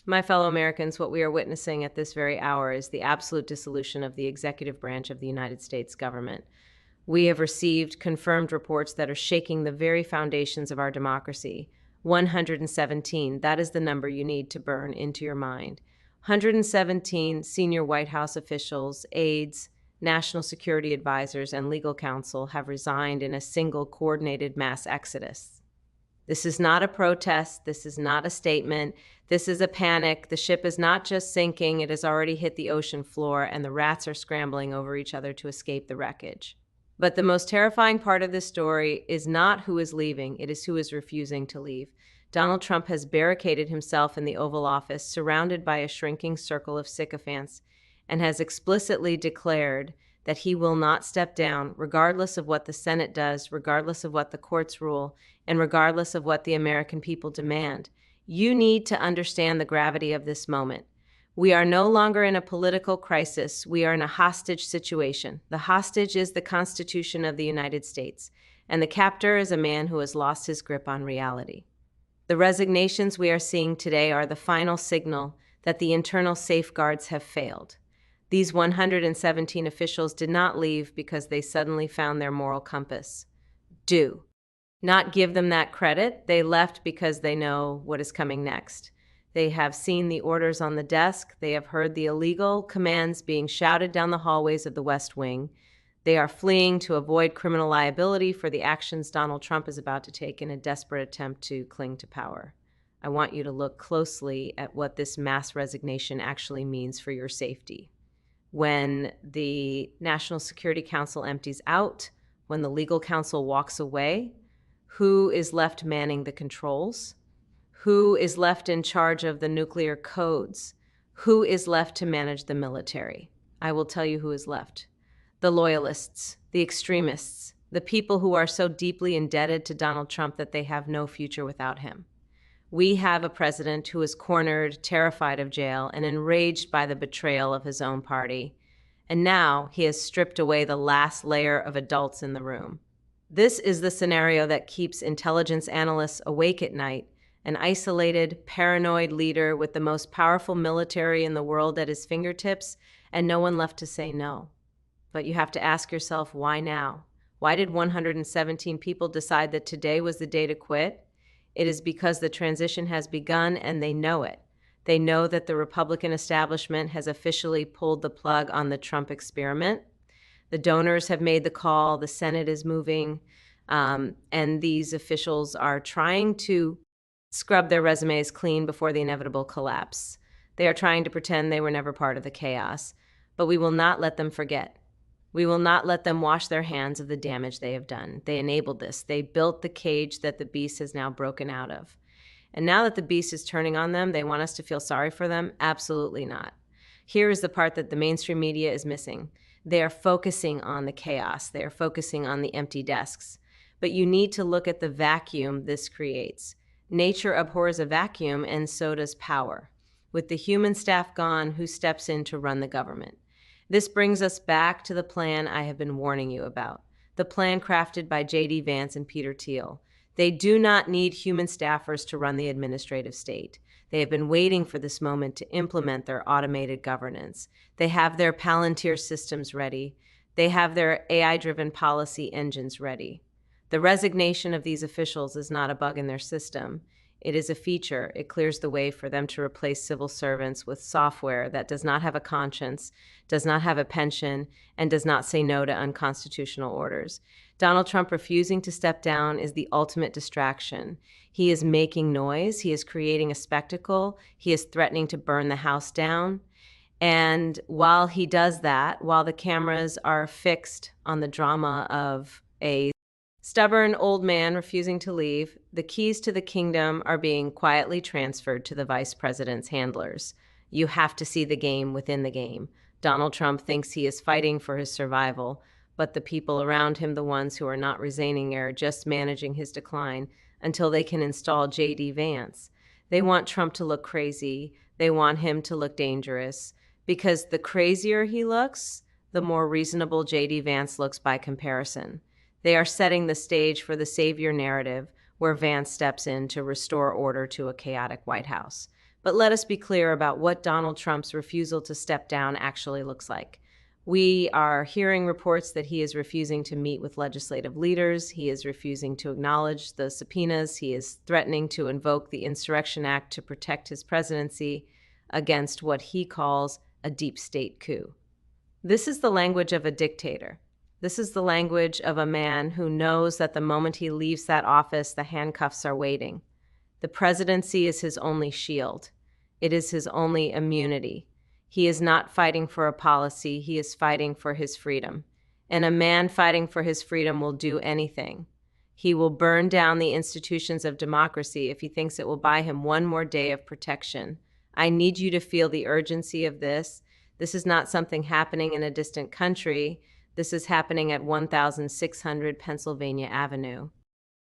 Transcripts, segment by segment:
My fellow Americans, what we are witnessing at this very hour is the absolute dissolution of the executive branch of the United States government. We have received confirmed reports that are shaking the very foundations of our democracy. 117, that is the number you need to burn into your mind. 117 senior White House officials, aides, national security advisors, and legal counsel have resigned in a single coordinated mass exodus. This is not a protest. This is not a statement. This is a panic. The ship is not just sinking, it has already hit the ocean floor, and the rats are scrambling over each other to escape the wreckage. But the most terrifying part of this story is not who is leaving, it is who is refusing to leave. Donald Trump has barricaded himself in the Oval Office, surrounded by a shrinking circle of sycophants, and has explicitly declared that he will not step down, regardless of what the Senate does, regardless of what the courts rule, and regardless of what the American people demand. You need to understand the gravity of this moment. We are no longer in a political crisis. We are in a hostage situation. The hostage is the Constitution of the United States, and the captor is a man who has lost his grip on reality. The resignations we are seeing today are the final signal that the internal safeguards have failed. These 117 officials did not leave because they suddenly found their moral compass. Do not give them that credit. They left because they know what is coming next. They have seen the orders on the desk. They have heard the illegal commands being shouted down the hallways of the West Wing. They are fleeing to avoid criminal liability for the actions Donald Trump is about to take in a desperate attempt to cling to power. I want you to look closely at what this mass resignation actually means for your safety. When the National Security Council empties out, when the legal counsel walks away, who is left manning the controls? Who is left in charge of the nuclear codes? Who is left to manage the military? I will tell you who is left. The loyalists, the extremists, the people who are so deeply indebted to Donald Trump that they have no future without him. We have a president who is cornered, terrified of jail, and enraged by the betrayal of his own party. And now he has stripped away the last layer of adults in the room. This is the scenario that keeps intelligence analysts awake at night. An isolated, paranoid leader with the most powerful military in the world at his fingertips, and no one left to say no. But you have to ask yourself, why now? Why did 117 people decide that today was the day to quit? It is because the transition has begun and they know it. They know that the Republican establishment has officially pulled the plug on the Trump experiment. The donors have made the call, the Senate is moving, and these officials are trying to scrub their resumes clean before the inevitable collapse. They are trying to pretend they were never part of the chaos, but we will not let them forget. We will not let them wash their hands of the damage they have done. They enabled this. They built the cage that the beast has now broken out of. And now that the beast is turning on them, they want us to feel sorry for them? Absolutely not. Here is the part that the mainstream media is missing. They are focusing on the chaos. They are focusing on the empty desks. But you need to look at the vacuum this creates. Nature abhors a vacuum, and so does power. With the human staff gone, who steps in to run the government? This brings us back to the plan I have been warning you about, the plan crafted by J.D. Vance and Peter Thiel. They do not need human staffers to run the administrative state. They have been waiting for this moment to implement their automated governance. They have their Palantir systems ready. They have their AI-driven policy engines ready. The resignation of these officials is not a bug in their system. It is a feature. It clears the way for them to replace civil servants with software that does not have a conscience, does not have a pension, and does not say no to unconstitutional orders. Donald Trump refusing to step down is the ultimate distraction. He is making noise. He is creating a spectacle. He is threatening to burn the house down. And while he does that, while the cameras are fixed on the drama of a stubborn old man refusing to leave, the keys to the kingdom are being quietly transferred to the vice president's handlers. You have to see the game within the game. Donald Trump thinks he is fighting for his survival, but the people around him, the ones who are not resigning, are just managing his decline until they can install J.D. Vance. They want Trump to look crazy. They want him to look dangerous, because the crazier he looks, the more reasonable J.D. Vance looks by comparison. They are setting the stage for the savior narrative, where Vance steps in to restore order to a chaotic White House. But let us be clear about what Donald Trump's refusal to step down actually looks like. We are hearing reports that he is refusing to meet with legislative leaders. He is refusing to acknowledge the subpoenas. He is threatening to invoke the Insurrection Act to protect his presidency against what he calls a deep state coup. This is the language of a dictator. This is the language of a man who knows that the moment he leaves that office, the handcuffs are waiting. The presidency is his only shield. It is his only immunity. He is not fighting for a policy, he is fighting for his freedom. And a man fighting for his freedom will do anything. He will burn down the institutions of democracy if he thinks it will buy him one more day of protection. I need you to feel the urgency of this. This is not something happening in a distant country. This is happening at 1600 Pennsylvania Avenue.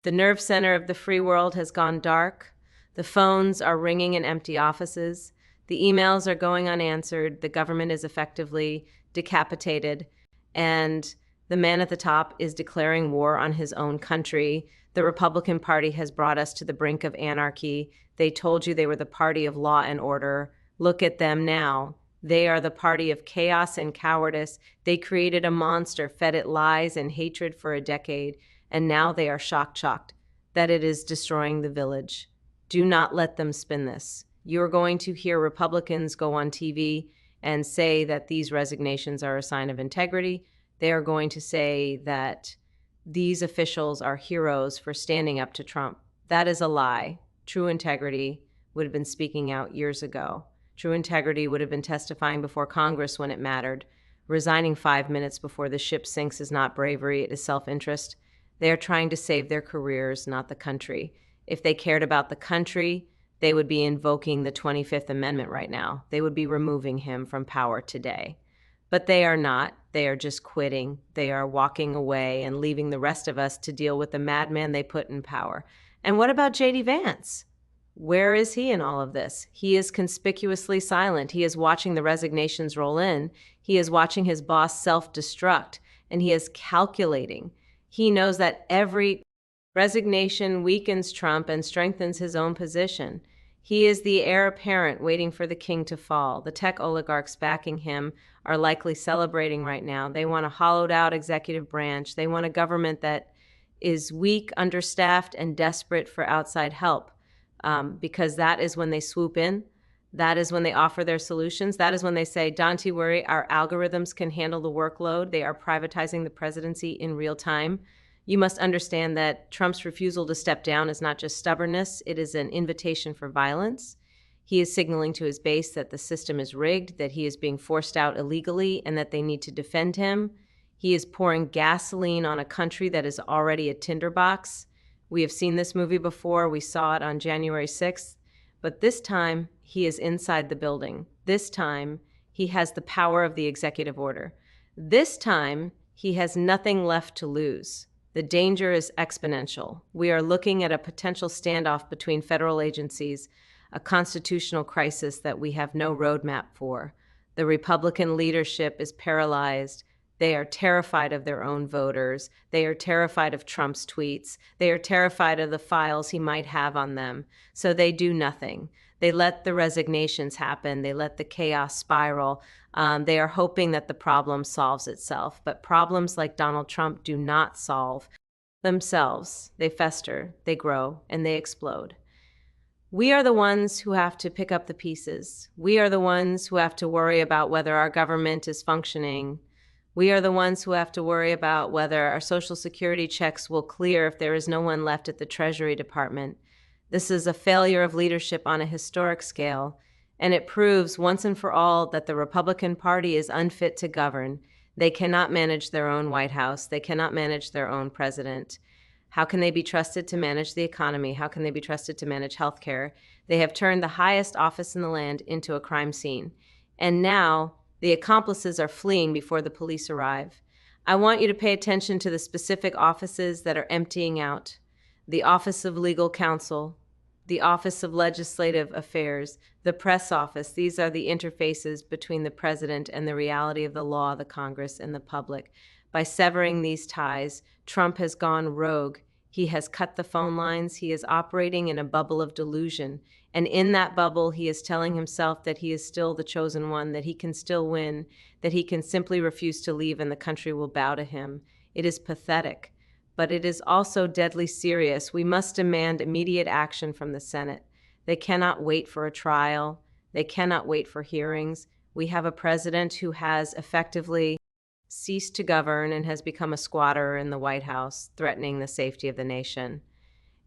The nerve center of the free world has gone dark. The phones are ringing in empty offices. The emails are going unanswered. The government is effectively decapitated. And the man at the top is declaring war on his own country. The Republican Party has brought us to the brink of anarchy. They told you they were the party of law and order. Look at them now. They are the party of chaos and cowardice. They created a monster, fed it lies and hatred for a decade, and now they are shocked that it is destroying the village. Do not let them spin this. You're going to hear Republicans go on TV and say that these resignations are a sign of integrity. They are going to say that these officials are heroes for standing up to Trump. That is a lie. True integrity would have been speaking out years ago. True integrity would have been testifying before Congress when it mattered. Resigning 5 minutes before the ship sinks is not bravery, it is self-interest. They are trying to save their careers, not the country. If they cared about the country, they would be invoking the 25th Amendment right now. They would be removing him from power today. But they are not. They are just quitting. They are walking away and leaving the rest of us to deal with the madman they put in power. And what about J.D. Vance? Where is he in all of this? He is conspicuously silent. He is watching the resignations roll in. He is watching his boss self-destruct, and he is calculating. He knows that every resignation weakens Trump and strengthens his own position. He is the heir apparent waiting for the king to fall. The tech oligarchs backing him are likely celebrating right now. They want a hollowed-out executive branch. They want a government that is weak, understaffed, and desperate for outside help. Because that is when they swoop in. That is when they offer their solutions. That is when they say, don't you worry, our algorithms can handle the workload. They are privatizing the presidency in real time. You must understand that Trump's refusal to step down is not just stubbornness. It is an invitation for violence. He is signaling to his base that the system is rigged, that he is being forced out illegally, and that they need to defend him. He is pouring gasoline on a country that is already a tinderbox. We have seen this movie before. We saw it on January 6th. But this time, he is inside the building. This time, he has the power of the executive order. This time, he has nothing left to lose. The danger is exponential. We are looking at a potential standoff between federal agencies, a constitutional crisis that we have no roadmap for. The Republican leadership is paralyzed. They are terrified of their own voters. They are terrified of Trump's tweets. They are terrified of the files he might have on them. So they do nothing. They let the resignations happen. They let the chaos spiral. They are hoping that the problem solves itself. But problems like Donald Trump do not solve themselves. They fester, they grow, and they explode. We are the ones who have to pick up the pieces. We are the ones who have to worry about whether our government is functioning. We are the ones who have to worry about whether our Social Security checks will clear if there is no one left at the Treasury Department. This is a failure of leadership on a historic scale, and it proves once and for all that the Republican Party is unfit to govern. They cannot manage their own White House. They cannot manage their own president. How can they be trusted to manage the economy? How can they be trusted to manage healthcare? They have turned the highest office in the land into a crime scene. And now the accomplices are fleeing before the police arrive. I want you to pay attention to the specific offices that are emptying out. The Office of Legal Counsel, the Office of Legislative Affairs, the press office. These are the interfaces between the president and the reality of the law, the Congress, and the public. By severing these ties, Trump has gone rogue. He has cut the phone lines. He is operating in a bubble of delusion. And in that bubble, he is telling himself that he is still the chosen one, that he can still win, that he can simply refuse to leave and the country will bow to him. It is pathetic, but it is also deadly serious. We must demand immediate action from the Senate. They cannot wait for a trial. They cannot wait for hearings. We have a president who has effectively ceased to govern and has become a squatter in the White House, threatening the safety of the nation.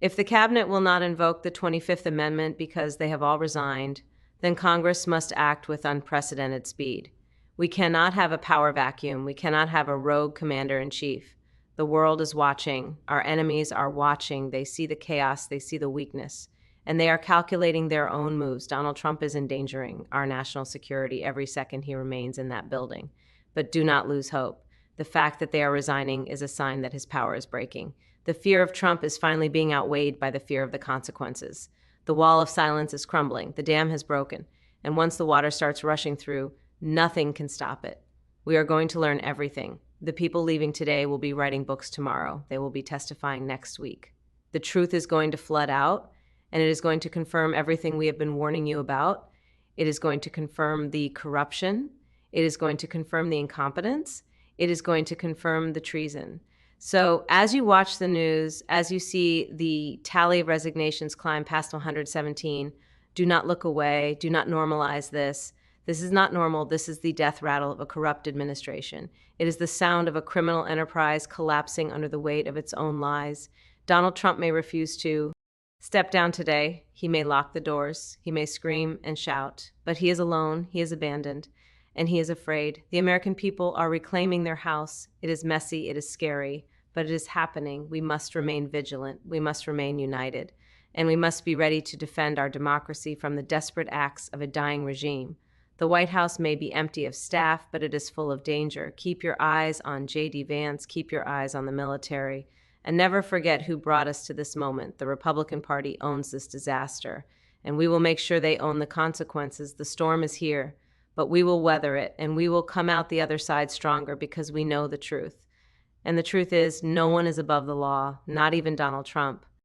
If the cabinet will not invoke the 25th Amendment because they have all resigned, then Congress must act with unprecedented speed. We cannot have a power vacuum. We cannot have a rogue commander-in-chief. The world is watching. Our enemies are watching. They see the chaos. They see the weakness. And they are calculating their own moves. Donald Trump is endangering our national security every second he remains in that building. But do not lose hope. The fact that they are resigning is a sign that his power is breaking. The fear of Trump is finally being outweighed by the fear of the consequences. The wall of silence is crumbling. The dam has broken. And once the water starts rushing through, nothing can stop it. We are going to learn everything. The people leaving today will be writing books tomorrow. They will be testifying next week. The truth is going to flood out, and it is going to confirm everything we have been warning you about. It is going to confirm the corruption. It is going to confirm the incompetence. It is going to confirm the treason. So as you watch the news, as you see the tally of resignations climb past 117, do not look away. Do not normalize this. This is not normal. This is the death rattle of a corrupt administration. It is the sound of a criminal enterprise collapsing under the weight of its own lies. Donald Trump may refuse to step down today. He may lock the doors. He may scream and shout. But he is alone. He is abandoned. And he is afraid. The American people are reclaiming their house. It is messy. It is scary. But it is happening. We must remain vigilant. We must remain united. And we must be ready to defend our democracy from the desperate acts of a dying regime. The White House may be empty of staff, but it is full of danger. Keep your eyes on J.D. Vance. Keep your eyes on the military. And never forget who brought us to this moment. The Republican Party owns this disaster. And we will make sure they own the consequences. The storm is here, but we will weather it, and we will come out the other side stronger because we know the truth. And the truth is, no one is above the law, not even Donald Trump.